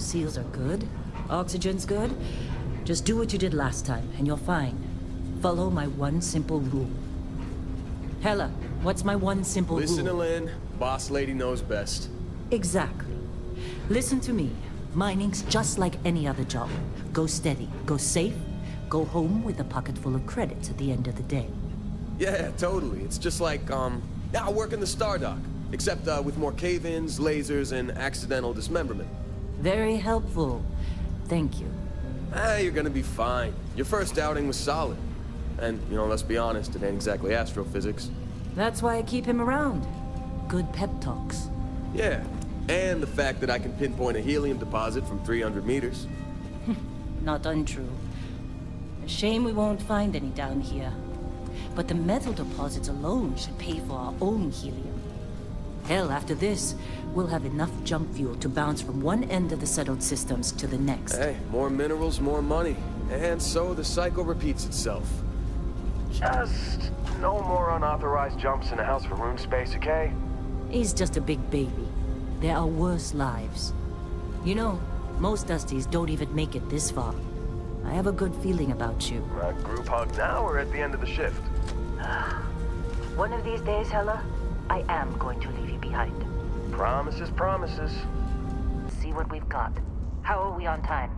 Seals are good. Oxygen's good. Just do what you did last time, and you're fine. Follow my one simple rule. Hella, what's my one simple rule? Listen to Lynn. Boss lady knows best. Exactly. Listen to me. Mining's just like any other job. Go steady, go safe, go home with a pocket full of credits at the end of the day. Yeah, totally. It's just like, I work in the Star Dock. Except, with more cave-ins, lasers, and accidental dismemberment. Very helpful. Thank you. You're gonna be fine. Your first outing was solid. And, let's be honest, it ain't exactly astrophysics. That's why I keep him around. Good pep talks. Yeah, and the fact that I can pinpoint a helium deposit from 300 meters. Not untrue. A shame we won't find any down here. But the metal deposits alone should pay for our own helium. Hell, after this, we'll have enough junk fuel to bounce from one end of the settled systems to the next. Hey, more minerals, more money. And so the cycle repeats itself. Just no more unauthorized jumps in the house for room space, okay? He's just a big baby. There are worse lives. You know, most Dusties don't even make it this far. I have a good feeling about you. Group hug now or at the end of the shift? One of these days, Hella, I am going to leave you behind. Promises, promises. See what we've got. How are we on time?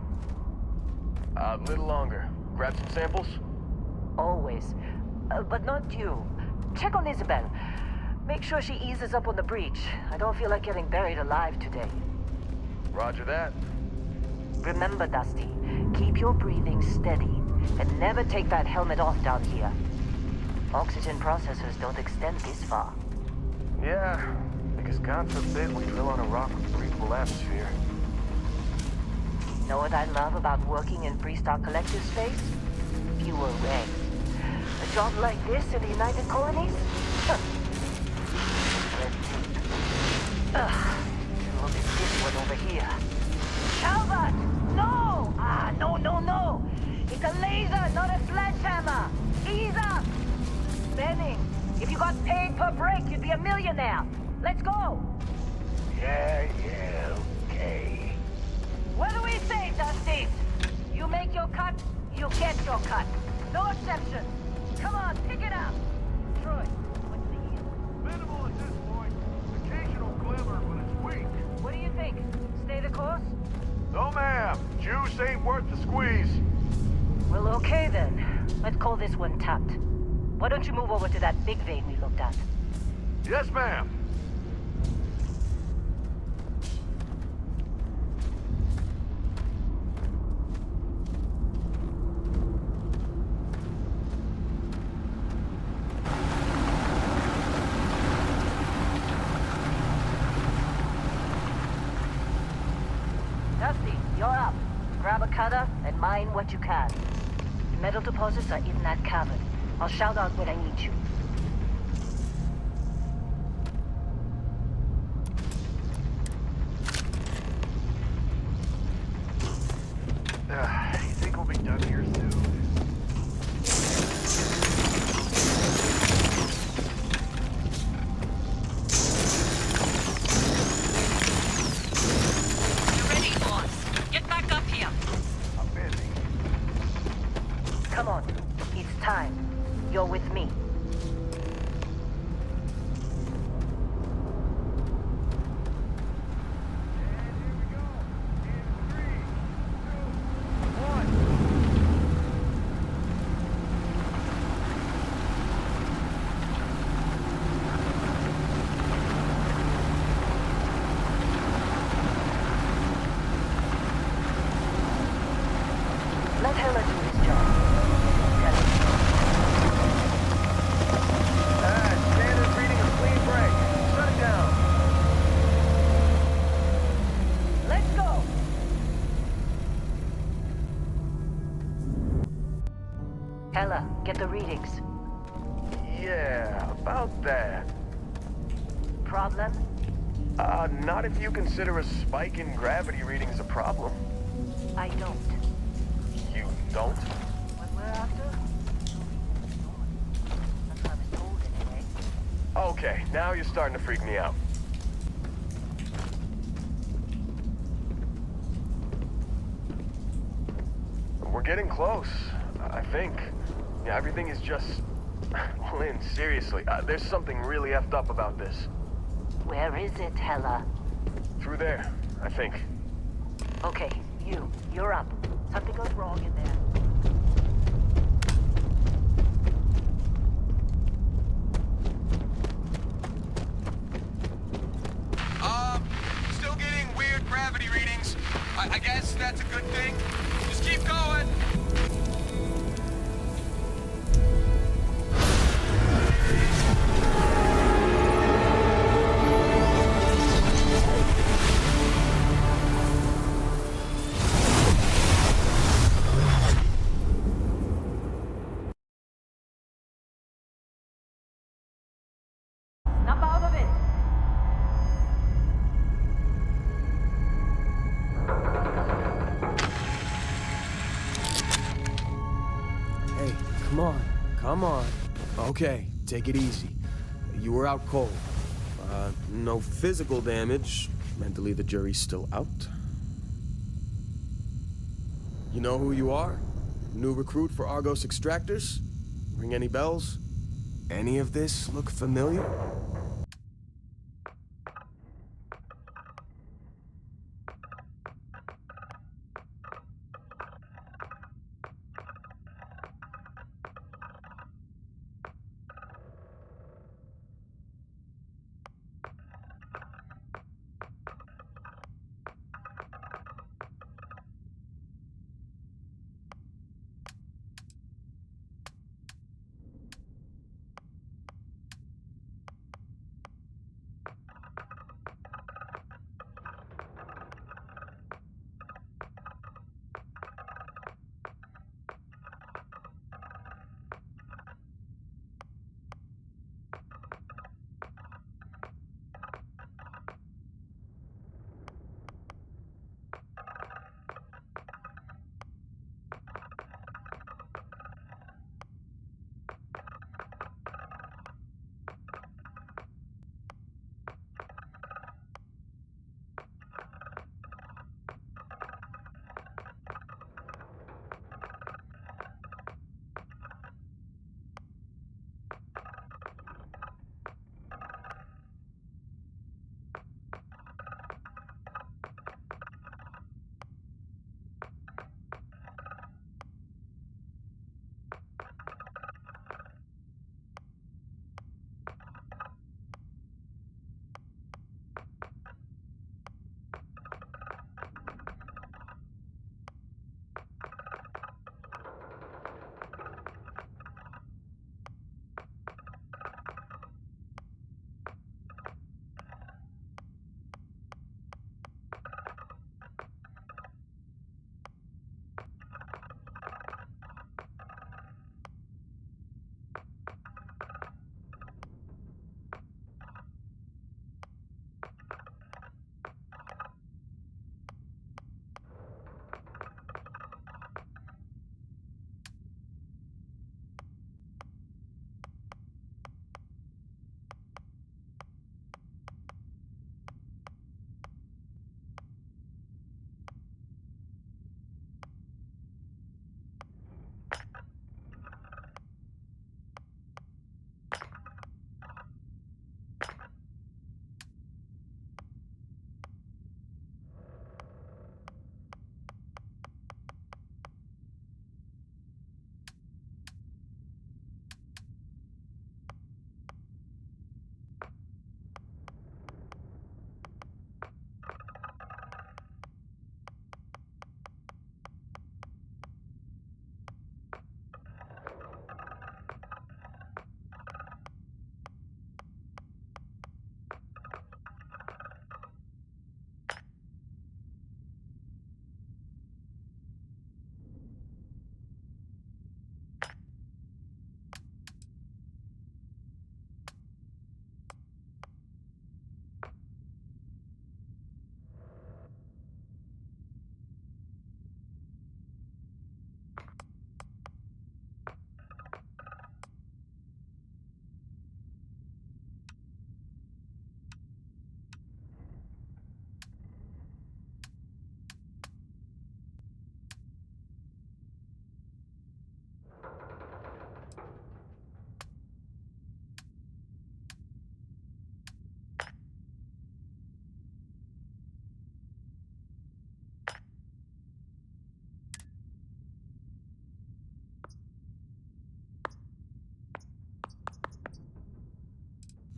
A little longer. Grab some samples? Always. But not you. Check on Isabel. Make sure she eases up on the breach. I don't feel like getting buried alive today. Roger that. Remember, Dusty, keep your breathing steady and never take that helmet off down here. Oxygen processors don't extend this far. Yeah, because God forbid we drill on a rock with breathable atmosphere. Know what I love about working in Freestar Collective space? Fewer regs. A job like this in the United Colonies? Huh. Look at this one over here. Calvert! No! No! It's a laser, not a sledgehammer! Ease up! Benning, if you got paid per break, you'd be a millionaire. Let's go! Yeah, okay. What do we say, Dusty? You make your cut, you get your cut. No exceptions. Come on, pick it up. Troy, what's the yield? Minimal at this point. Occasional glimmer, but it's weak. What do you think? Stay the course? No, ma'am. Juice ain't worth the squeeze. Well, okay then. Let's call this one tapped. Why don't you move over to that big vein we looked at? Yes, ma'am. Dusty, you're up. Grab a cutter and mine what you can. The metal deposits are in that cavern. I'll shout out when I need you. You think we'll be done here soon? You're ready, boss. Get back up here. I'm busy. Come on. It's time. You're with me. Let Hella do his job. Standard reading a clean break. Shut it down. Let's go! Hella, get the readings. Yeah, about that. Problem? Not if you consider a spike in gravity readings a problem. I don't. You don't? What we're after? That's what I was told anyway. Okay, now you're starting to freak me out. getting close, I think. Yeah, everything is just... Lynn, seriously, there's something really effed up about this. Where is it, Hella? Through there, I think. Okay, you're up. Something goes wrong in there. Still getting weird gravity readings. I guess that's a good thing. Just keep going. Snap out of it! Hey, come on. Okay, take it easy. You were out cold. No physical damage. Mentally, the jury's still out. You know who you are? New recruit for Argos Extractors? Ring any bells? Any of this look familiar?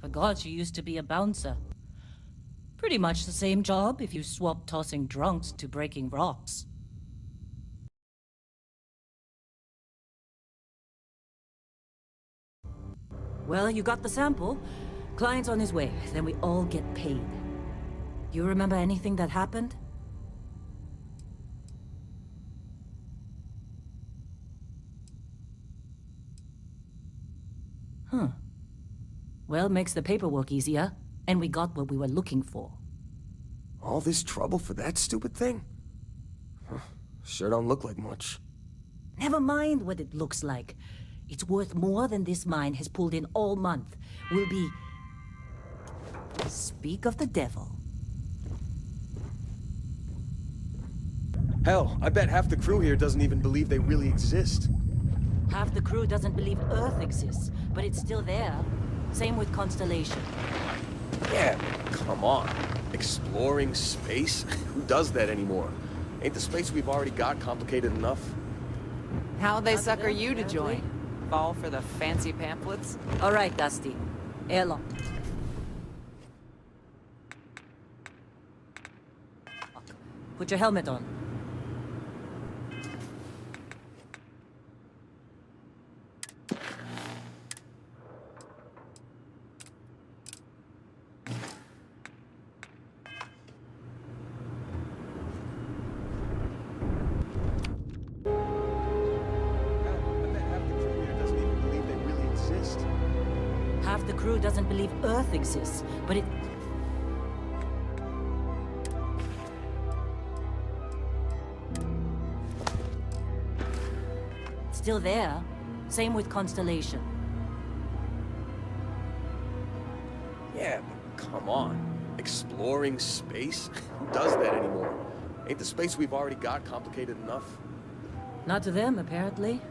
Forgot you used to be a bouncer. Pretty much the same job if you swap tossing drunks to breaking rocks. Well, you got the sample. Client's on his way, then we all get paid. You remember anything that happened? Huh. Well, makes the paperwork easier, and we got what we were looking for. All this trouble for that stupid thing? Huh. Sure don't look like much. Never mind what it looks like. It's worth more than this mine has pulled in all month. We'll be... Speak of the devil. Hell, I bet half the crew here doesn't even believe they really exist. Half the crew doesn't believe Earth exists, but it's still there. Same with Constellation. Yeah, come on. Exploring space? Who does that anymore? Ain't the space we've already got complicated enough? How'd they sucker you to join? Fall for the fancy pamphlets? All right, Dusty. Airlock. Put your helmet on. Half the crew doesn't believe Earth exists, but it... It's still there. Same with Constellation. Yeah, but come on. Exploring space? Who does that anymore? Ain't the space we've already got complicated enough? Not to them, apparently.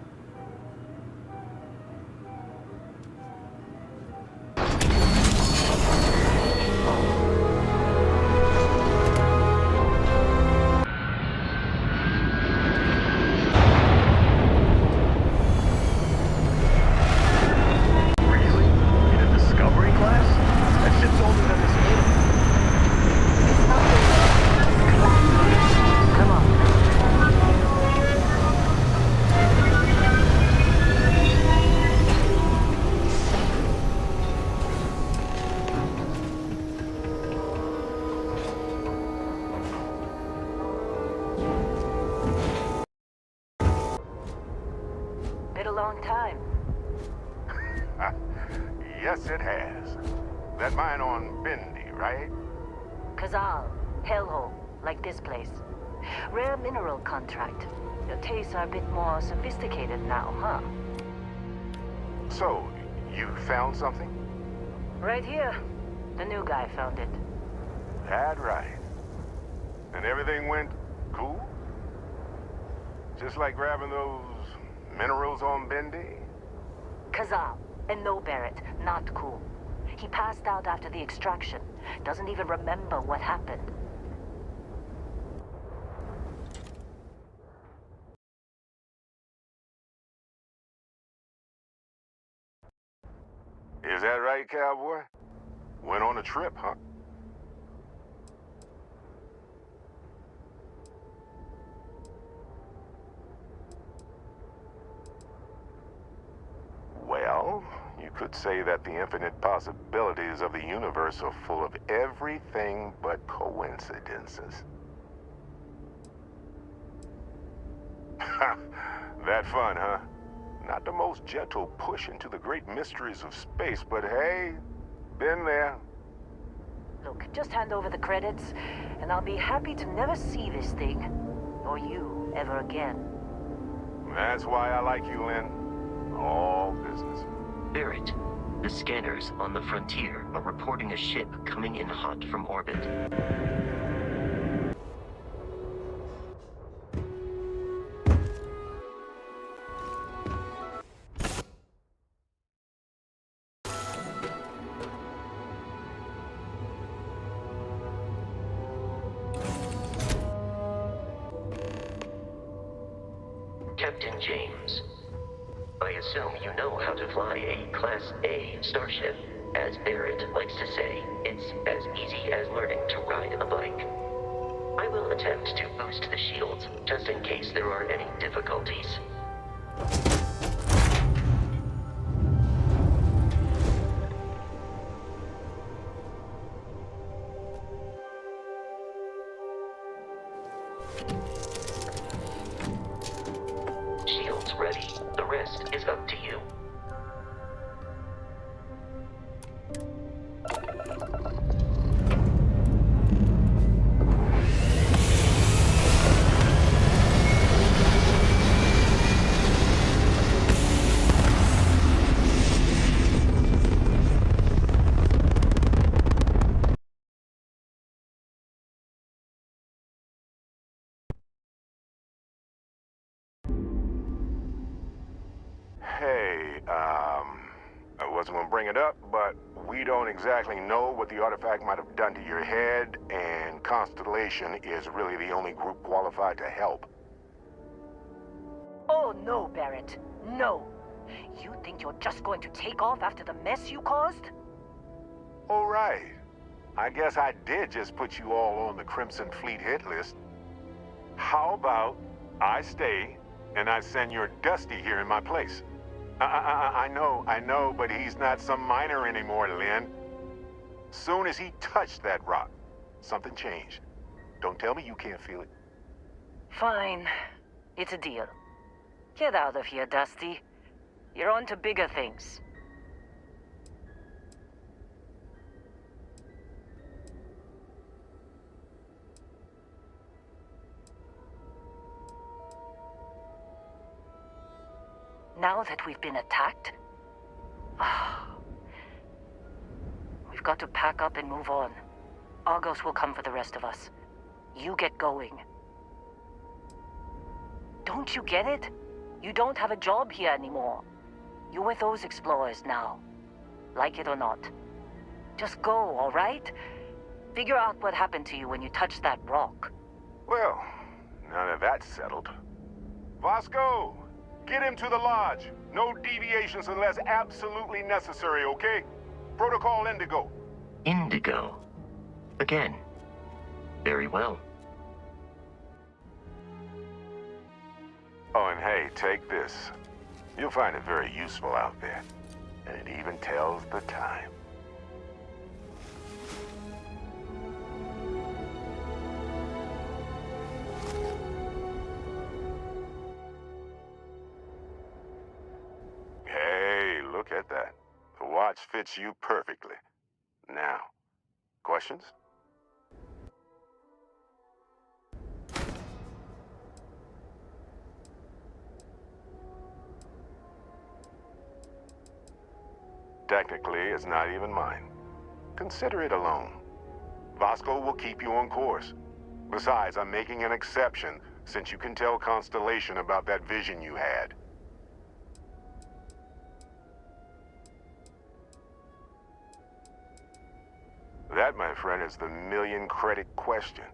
Been a long time. Yes, it has. That mine on Bendy, right? Kazal, hellhole, like this place. Rare mineral contract. Your tastes are a bit more sophisticated now, huh? So, you found something? Right here. The new guy found it. That right. And everything went cool? Just like grabbing those minerals on Bendy? Kazal, and no Barrett, not cool. He passed out after the extraction. Doesn't even remember what happened. Is that right, cowboy? Went on a trip, huh? Well, you could say that the infinite possibilities of the universe are full of everything but coincidences. That fun, huh? Not the most gentle push into the great mysteries of space, but hey, been there. Look, just hand over the credits, and I'll be happy to never see this thing, or you, ever again. That's why I like you, Lynn. All business. Barrett, the scanners on the frontier are reporting a ship coming in hot from orbit. Captain James, I assume you know how to fly a Class A starship, As Barrett likes to say, it's as easy as learning to ride a bike. I will attempt to boost the shields, just in case there are any difficulties. Shields ready. The rest is up to you. Hey, I wasn't gonna bring it up, but we don't exactly know what the artifact might have done to your head, and Constellation is really the only group qualified to help. Oh no, Barrett. No. You think you're just going to take off after the mess you caused? All right. I guess I did just put you all on the Crimson Fleet hit list. How about I stay and I send your Dusty here in my place? I know, but he's not some miner anymore, Lynn. Soon as he touched that rock, something changed. Don't tell me you can't feel it. Fine. It's a deal. Get out of here, Dusty. You're on to bigger things. Now that we've been attacked, we've got to pack up and move on. Argos will come for the rest of us. You get going. Don't you get it? You don't have a job here anymore. You're with those explorers now. Like it or not. Just go, all right? Figure out what happened to you when you touched that rock. Well, now that that's settled. Vasco! Get him to the lodge. No deviations unless absolutely necessary, okay? Protocol Indigo. Indigo. Again. Very well. Oh, and hey, take this. You'll find it very useful out there. And it even tells the time. Hey, look at that. The watch fits you perfectly. Now, questions? Technically, it's not even mine. Consider it a loan. Vasco will keep you on course. Besides, I'm making an exception since you can tell Constellation about that vision you had. That, my friend, is the million-credit question.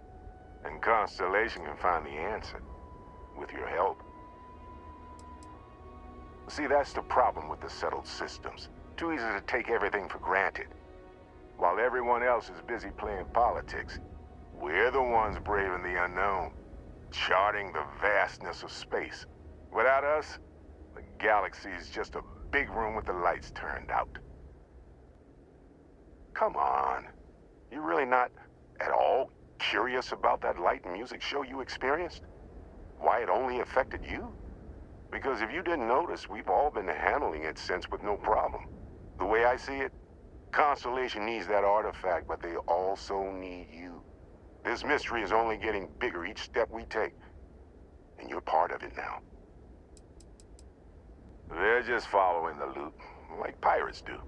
And Constellation can find the answer. With your help. See, that's the problem with the settled systems. Too easy to take everything for granted. While everyone else is busy playing politics, we're the ones braving the unknown, charting the vastness of space. Without us, the galaxy is just a big room with the lights turned out. Come on. You're really not at all curious about that light and music show you experienced? Why it only affected you? Because if you didn't notice, we've all been handling it since with no problem. The way I see it, Constellation needs that artifact, but they also need you. This mystery is only getting bigger each step we take. And you're part of it now. They're just following the loot, like pirates do.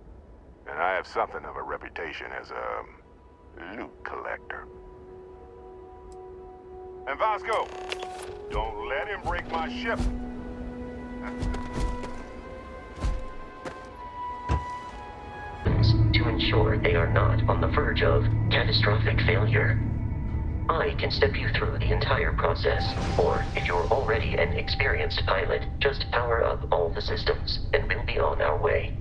And I have something of a reputation as a loot collector. And Vasco, don't let him break my ship. To ensure they are not on the verge of catastrophic failure. I can step you through the entire process, or if you're already an experienced pilot, just power up all the systems, and we'll be on our way.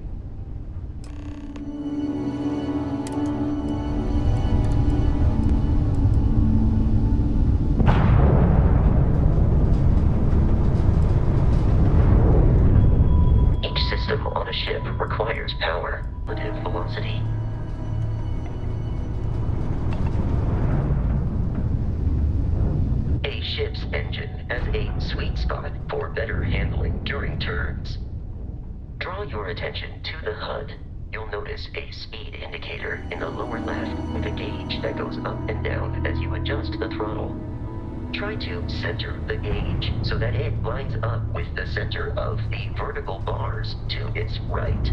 spot for better handling during turns. Draw your attention to the HUD. You'll notice a speed indicator in the lower left with a gauge that goes up and down as you adjust the throttle. Try to center the gauge so that it lines up with the center of the vertical bars to its right.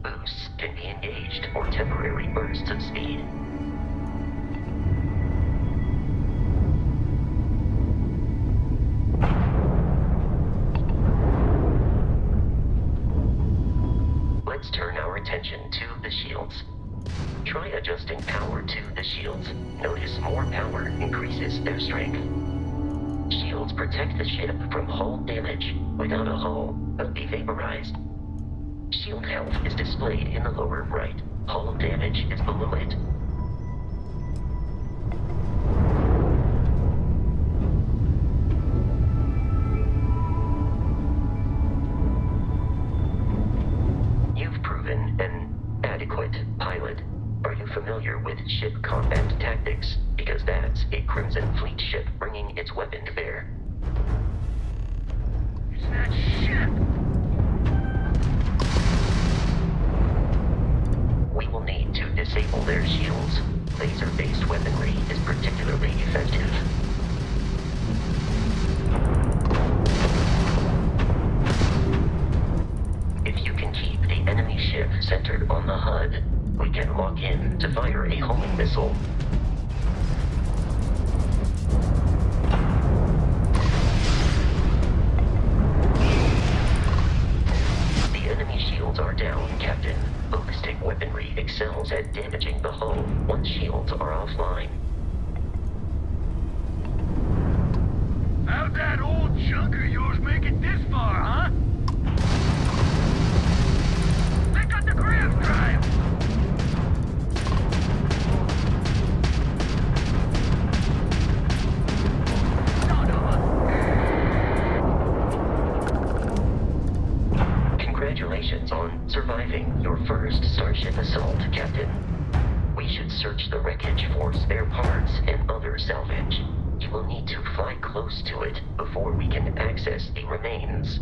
Boosts can be engaged for temporary bursts of speed. Let's turn our attention to the shields. Try adjusting power to the shields. Notice more power increases their strength. Shields protect the ship from hull damage. Without a hull, but be vaporized. Shield health is displayed in the lower right. Hull damage is below it. You've proven an adequate pilot. Are you familiar with ship combat tactics? Because that's a Crimson Fleet ship bringing its weapon to bear. It's that ship! We will need to disable their shields. Laser-based weaponry is particularly effective. If you can keep the enemy ship centered on the HUD, we can lock in to fire a homing missile. The enemy shields are down, Captain. Ballistic weaponry excels at damaging the hull once shields are offline. How'd that old junk of yours make it this far, huh? They got the grav drive! Son of a... Congratulations on surviving your first Starship assault, Captain. We should search the wreckage for spare parts and other salvage. You will need to fly close to it before we can access the remains.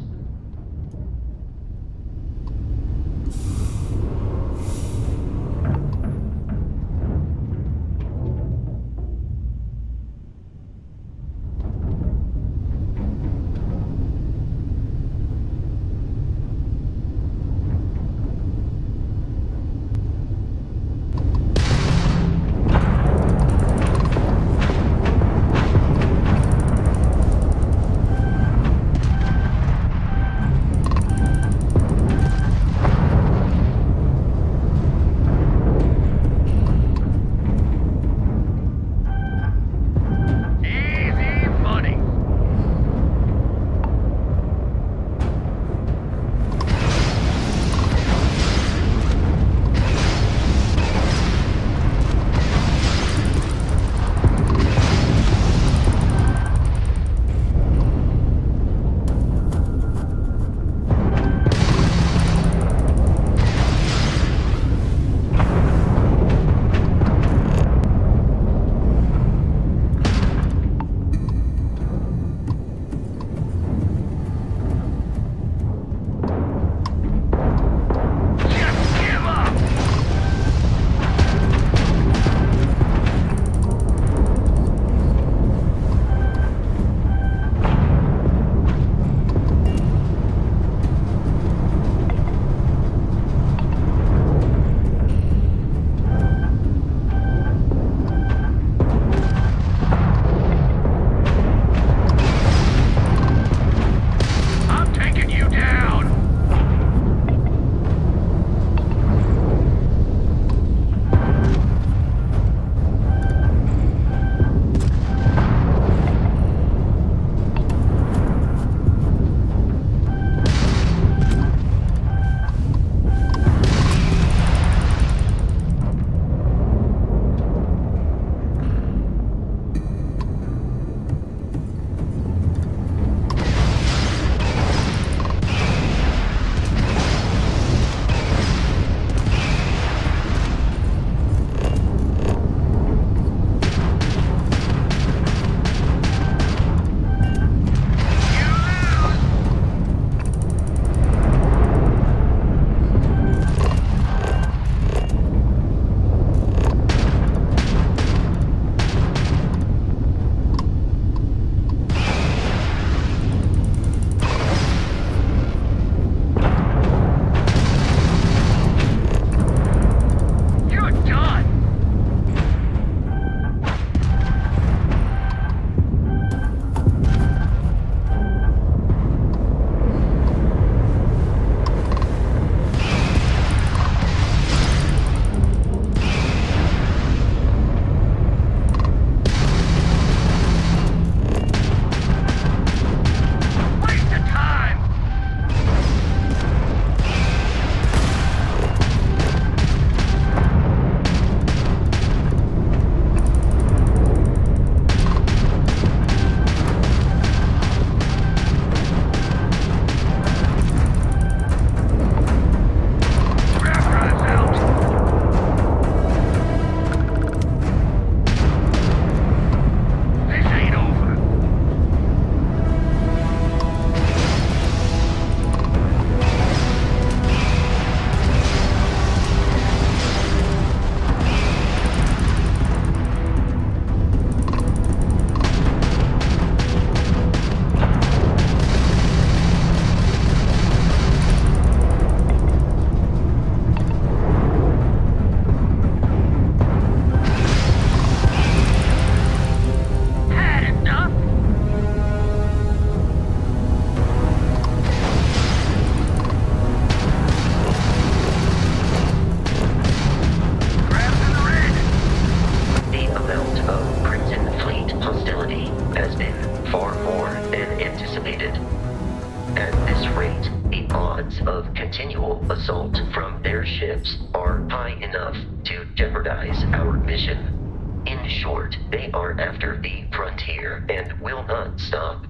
odds of continual assault from their ships are high enough to jeopardize our mission. In short, they are after the frontier and will not stop.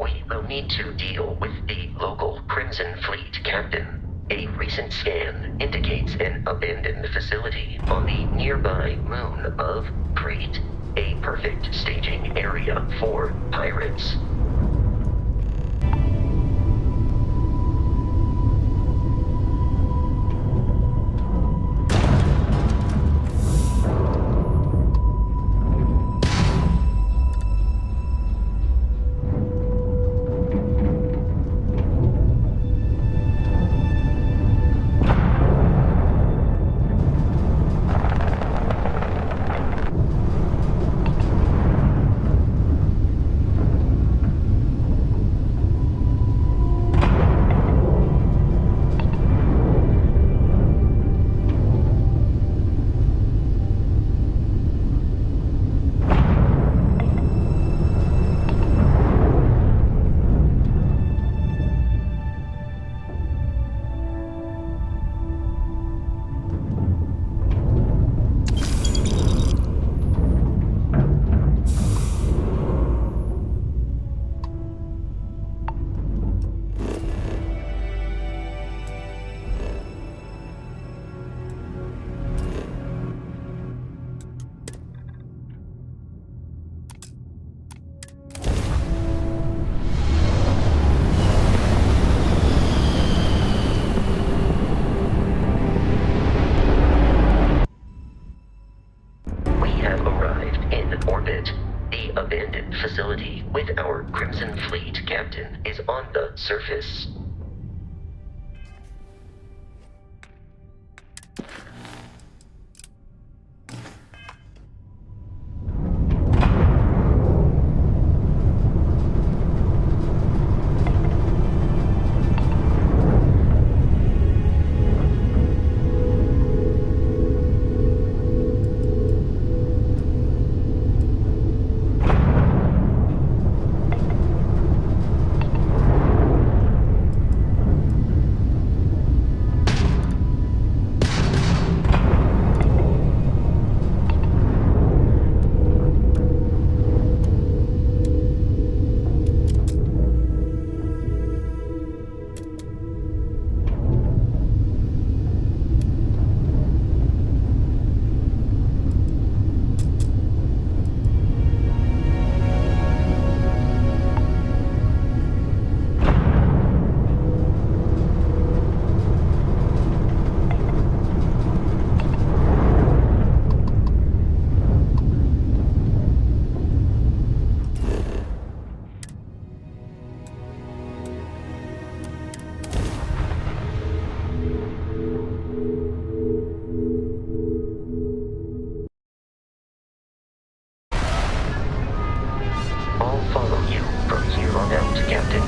We will need to deal with the local Crimson Fleet captain. A recent scan indicates an abandoned facility on the nearby moon of Crete, a perfect staging area for pirates. Facility with our Crimson Fleet captain is on the surface. I'll follow you from here on out, Captain.